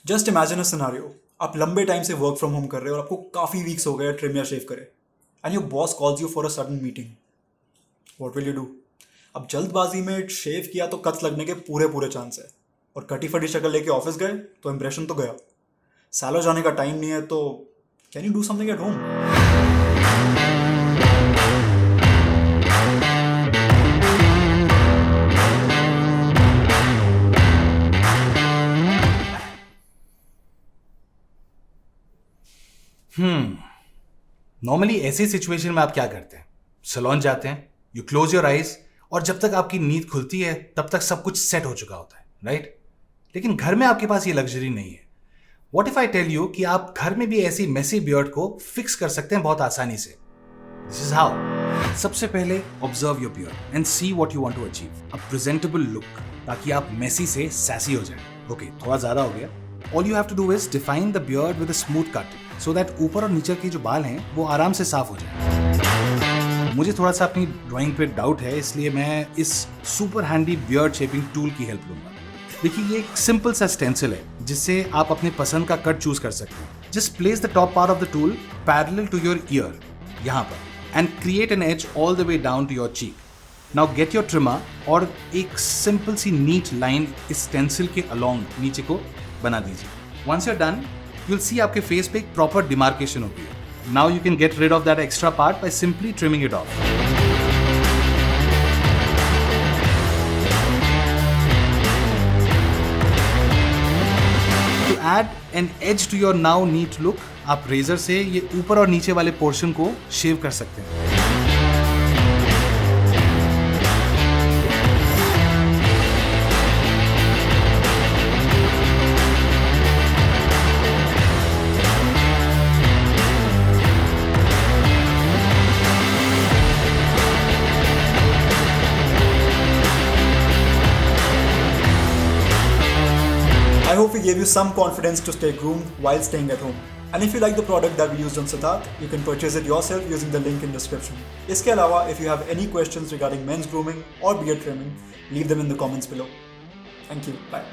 Just imagine a scenario, आप लंबे time से वर्क फ्रॉम होम कर रहे हो और आपको काफ़ी वीक्स हो गए ट्रिम या शेव करे, and your boss calls you for a sudden meeting. What will you do? अब जल्दबाजी में शेव किया तो कट्स लगने के पूरे पूरे चांस है, और कटी फटी शक्ल लेके ऑफिस गए तो इंप्रेशन तो गया। सैलो जाने का टाइम नहीं है तो can you do something at home? Normally ऐसी सिचुएशन में आप क्या करते हैं? सैलून जाते हैं, यू क्लोज योर आइज, और जब तक आपकी नींद खुलती है तब तक सब कुछ सेट हो चुका होता है, राइट? लेकिन घर में आपके पास ये लग्जरी नहीं है। What if I tell you कि आप घर में भी ऐसी मेसी बियर्ड को फिक्स कर सकते हैं बहुत आसानी से। This is how. सबसे पहले observe your beard and see what you want to achieve a presentable look, ताकि आप मेसी से सैसी हो जाए। ओके, थोड़ा ज्यादा हो गया। All you have to do is define the beard with a smooth cut so that ऊपर और नीचे के जो बाल हैं वो आराम से साफ हो जाए। मुझे थोड़ा सा अपनी ड्राइंग पे डाउट है, इसलिए मैं इस super handy beard shaping tool की हेल्प लूंगा। देखिए, ये एक सिंपल सा स्टेंसिल है जिससे आप अपने पसंद का कट चूज कर सकते हैं। Just place the top part of the tool parallel to your ear यहाँ पर and create an edge all the way down to your cheek. Now get your trimmer और एक सिंपल सी नीट लाइन इस stencil के along नीचे को बना दीजिए। Once you are done, you will see आपके फेस पे एक प्रॉपर डिमार्केशन होगी है। Now you can get rid of that extra part by simply trimming it off. To add an edge to your now neat look, आप razor से ये ऊपर और नीचे वाले पोर्शन को शेव कर सकते हैं। I hope we gave you some confidence to stay groomed while staying at home. And if you like the product that we used on Siddharth, you can purchase it yourself using the link in description. इसके अलावा, if you have any questions regarding men's grooming or beard trimming, leave them in the comments below. Thank you. Bye.